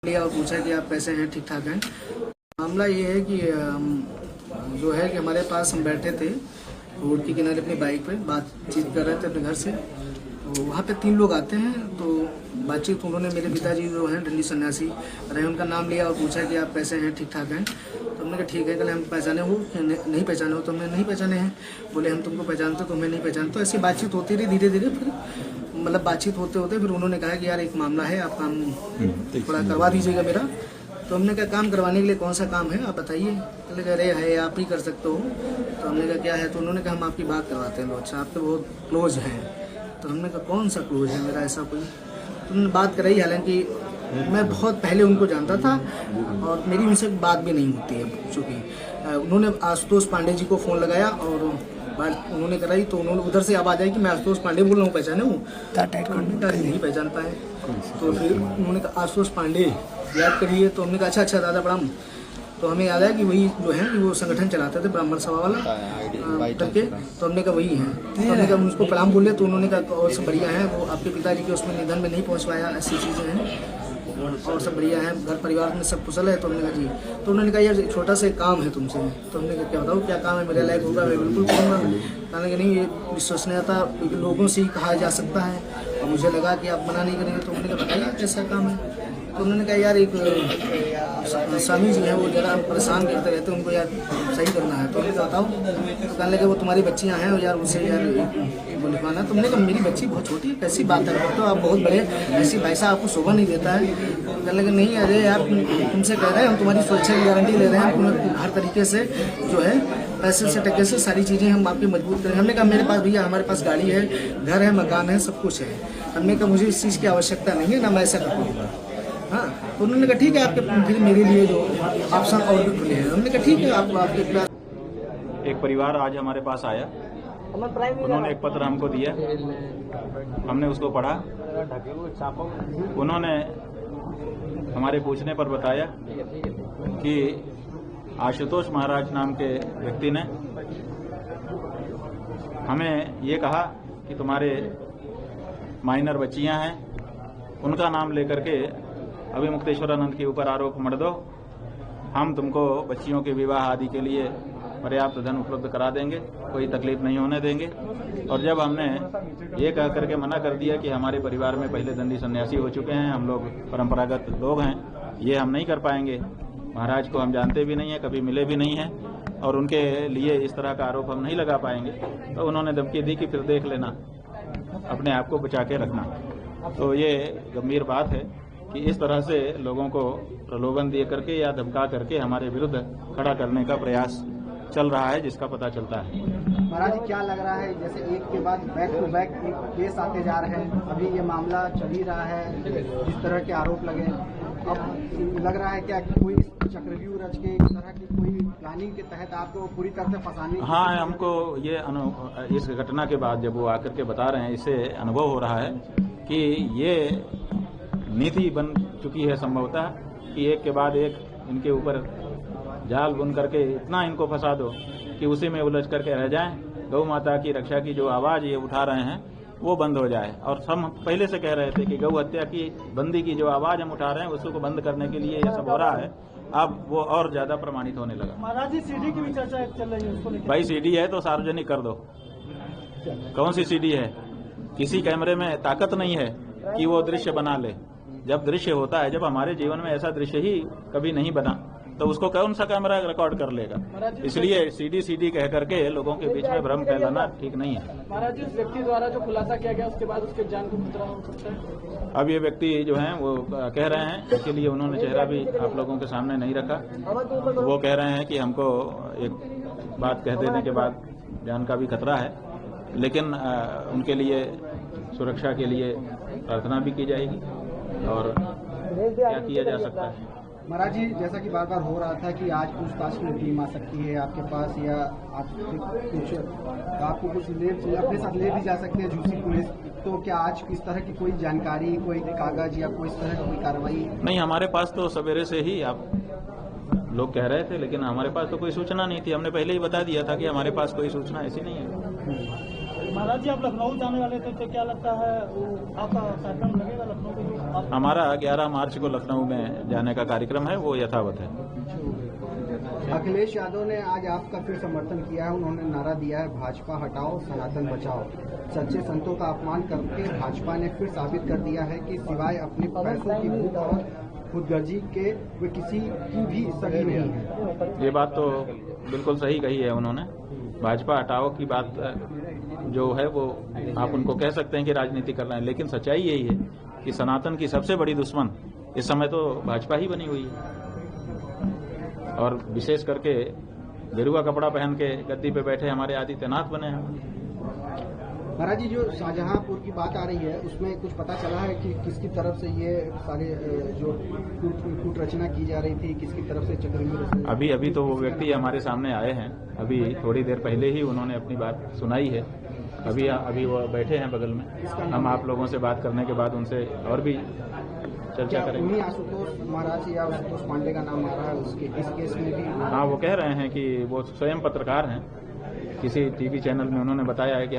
लिया और पूछा कि आप कैसे हैं, ठीक ठाक हैं। मामला ये है कि जो है कि हमारे पास हम बैठे थे रोड के किनारे अपनी बाइक पे बातचीत कर रहे थे अपने घर से। तो वहाँ पे 3 लोग आते हैं तो बातचीत उन्होंने मेरे पिताजी जो हैं दंडी सन्यासी रहे, उनका नाम लिया और पूछा कि आप कैसे हैं, ठीक ठाक हैं। तो हमने कहा ठीक है, कल हम पहचाने हो नहीं पहचाने हो, तो हमने नहीं पहचाने हैं। बोले हम तुमको पहचानते तो हमें नहीं पहचानते। तो ऐसी बातचीत होती रही धीरे धीरे। फिर मतलब बातचीत होते होते फिर उन्होंने कहा कि यार एक मामला है, आप काम थोड़ा करवा दीजिएगा मेरा। तो हमने कहा काम करवाने के लिए कौन सा काम है आप बताइए। बोले अरे है आप ही कर सकते हो। तो हमने कहा क्या है। तो उन्होंने कहा हम आपकी बात करवाते हैं। अच्छा आप तो बहुत क्लोज हैं। तो हमने कहा कौन सा क्लोज है मेरा ऐसा कोई। तो उन्होंने बात कराई, हालांकि मैं बहुत पहले उनको जानता था और मेरी उनसे बात भी नहीं होती है। चूँकि उन्होंने आशुतोष पांडे जी को फ़ोन लगाया और बात उन्होंने कराई तो उन्होंने उधर से आवाज़ आई कि मैं आशुतोष पांडे बोल रहा हूँ, पहचाने हूँ। नहीं पहचान पाए। तो फिर उन्होंने कहा आशुतोष पांडे याद करिए। तो हमने कहा अच्छा दादा प्रणाम। तो हमें याद आया कि वही जो है वो संगठन चलाते थे ब्राह्मण सभा वाला करके। तो हमने कहा वही हैं। तो हमने कहा उसको प्रणाम बोले। तो उन्होंने कहा और सब बढ़िया है, वो आपके पिताजी के उसमें निधन में नहीं पहुँच पाया, ऐसी चीज़ें हैं और सब बढ़िया है, घर परिवार में सब कुशल है। तो हमने कहा जी। तो उन्होंने कहा यार छोटा सा काम है तुमसे। तो हमने कहा क्या बताओ क्या काम है, मेरे लायक होगा मैं बिल्कुल करूँगा। कहने कि नहीं ये विश्वसनीयता लोगों से ही कहा जा सकता है और मुझे लगा कि आप मना नहीं करेंगे। तो उन्होंने कहा बताइए कैसा काम है। तो उन्होंने कहा यार एक स्वामी जी हैं वो ज़रा परेशान करते रहते हैं, उनको यार सही करना है। तो उन्होंने कहा बताओ। तो कहने लगे वो तुम्हारी बच्चियाँ हैं और यार उनसे यार वो लिखवाना है। तुमने कहा मेरी बच्ची बहुत छोटी है, कैसी बात है, तो आप बहुत बड़े ऐसी पैसा आपको शोभा नहीं देता है। कहने लगे नहीं अरे यार तुमसे कह रहे हैं हम तुम्हारी सुरक्षा की गारंटी ले रहे हैं, तुम्हें हर तरीके से जो है पैसे से टके से सारी चीज़ें हम आपकी मजबूत करें। हमने कहा मेरे पास भैया हमारे पास गाड़ी है, घर है, मकान है, सब कुछ है। हमने कहा मुझे इस चीज़ की आवश्यकता नहीं है, ना मैं ऐसा करूँगा। हाँ तो उन्होंने कहा ठीक है आपके फिर मेरे लिए जो ऑप्शन और भी खुले हैं। हमने कहा ठीक है आपके पास। एक परिवार आज हमारे पास आया, उन्होंने एक पत्र हमको दिया, हमने उसको पढ़ा। उन्होंने हमारे पूछने पर बताया कि आशुतोष महाराज नाम के व्यक्ति ने हमें ये कहा कि तुम्हारे माइनर बच्चियां हैं, उनका नाम लेकर के अभी मुक्तेश्वरानंद के ऊपर आरोप मढ़ दो, हम तुमको बच्चियों के विवाह आदि के लिए पर्याप्त धन उपलब्ध करा देंगे, कोई तकलीफ नहीं होने देंगे। और जब हमने ये कह करके मना कर दिया कि हमारे परिवार में पहले दंडी सन्यासी हो चुके हैं, हम लोग परंपरागत लोग हैं, ये हम नहीं कर पाएंगे, महाराज को हम जानते भी नहीं है, कभी मिले भी नहीं हैं और उनके लिए इस तरह का आरोप हम नहीं लगा पाएंगे। तो उन्होंने धमकी दी कि फिर देख लेना, अपने आप को बचा के रखना। तो ये गंभीर बात है कि इस तरह से लोगों को प्रलोभन दे करके या धमका करके हमारे विरुद्ध खड़ा करने का प्रयास चल रहा है, जिसका पता चलता है। महाराज जी क्या लग रहा है, जैसे एक के बाद बैक टू बैक केस आते जा रहे हैं, अभी ये मामला चल ही रहा है, जिस तरह के आरोप लगे, अब लग रहा है क्या कोई चक्रव्यूह रच के इस तरह की कोई प्लानिंग के तहत आपको पूरी तरह से फंसाने? हाँ, हमको ये इस घटना के बाद जब वो आकर के बता रहे हैं, इससे अनुभव हो रहा है कि ये नीति बन चुकी है संभवतः कि एक के बाद एक इनके ऊपर जाल बुन करके इतना इनको फंसा दो कि उसी में उलझ करके रह जाएं। गौ माता की रक्षा की जो आवाज ये उठा रहे हैं वो बंद हो जाए। और हम पहले से कह रहे थे कि गौ हत्या की बंदी की जो आवाज हम उठा रहे हैं उसको बंद करने के लिए ये सब हो रहा है। अब वो और ज्यादा प्रमाणित होने लगा। महाराज जी सीडी की भी चर्चा चल रही है, उसको भाई सीडी है तो सार्वजनिक कर दो। कौन सी सीडी है? किसी कैमरे में ताकत नहीं है कि वो दृश्य बना ले। जब दृश्य होता है, जब हमारे जीवन में ऐसा दृश्य ही कभी नहीं बना तो उसको कौन सा कैमरा रिकॉर्ड कर लेगा? इसलिए सीडी कह करके लोगों के बीच में भ्रम फैलाना ठीक नहीं है। महाराज जी उस व्यक्ति द्वारा जो खुलासा किया गया उसके बाद उसके जान को खतरा हो सकता है। अब ये व्यक्ति जो है वो कह रहे हैं, इसके लिए उन्होंने चेहरा भी आप लोगों के सामने नहीं रखा। वो कह रहे हैं कि हमको एक बात कह देने के बाद जान का भी खतरा है, लेकिन उनके लिए सुरक्षा के लिए प्रार्थना भी की जाएगी और क्या किया जा सकता है। महाराज जी जैसा कि बार बार हो रहा था कि आज पूछताछ की टीम आ सकती है आपके पास, या आपको कुछ अपने साथ ले भी जा सकते हैं झूसी पुलिस, तो क्या आज इस तरह की कोई जानकारी, कोई कागज या कोई इस तरह की कोई कार्रवाई? नहीं, हमारे पास तो सवेरे से ही आप लोग कह रहे थे, लेकिन हमारे पास तो कोई सूचना नहीं थी। हमने पहले ही बता दिया था कि हमारे पास कोई सूचना ऐसी नहीं है। महाराज जी, आप लखनऊ जाने वाले थे तो क्या लगता है वो आपका कार्यक्रम लगेगा लखनऊ में? हमारा 11 मार्च को लखनऊ में जाने का कार्यक्रम है, वो यथावत है। अखिलेश यादव ने आज आपका फिर समर्थन किया है। उन्होंने नारा दिया है भाजपा हटाओ सनातन बचाओ। सच्चे संतों का अपमान करके भाजपा ने फिर साबित कर दिया है कि सिवाय अपने पैसों की भूख और खुदगर्जी के वे किसी की भी सगी नहीं है। ये बात तो बिल्कुल सही कही है उन्होंने। भाजपा हटाओ की बात जो है वो आप उनको कह सकते हैं कि राजनीति कर रहे हैं, लेकिन सच्चाई यही है कि सनातन की सबसे बड़ी दुश्मन इस समय तो भाजपा ही बनी हुई है। और विशेष करके गेरुआ कपड़ा पहन के गद्दी पे बैठे हमारे आदित्यनाथ बने हैं। महाराज जी, जो शाहजहांपुर की बात आ रही है उसमें कुछ पता चला है कि किसकी तरफ से ये सारे जो कूट रचना की जा रही थी, किसकी तरफ से चक्रव्यूह? अभी तो वो व्यक्ति हमारे सामने आए हैं। अभी थोड़ी देर पहले ही उन्होंने अपनी बात सुनाई है। अभी वो बैठे हैं बगल में। हम आप लोगों से बात करने के बाद उनसे और भी चर्चा करेंगे। उन्हीं आशुतोष महाराज या आशुतोष पांडे का नाम आ रहा है उसके इस केस में भी? हाँ, वो कह रहे हैं कि वो स्वयं पत्रकार हैं। किसी टीवी चैनल में उन्होंने बताया है कि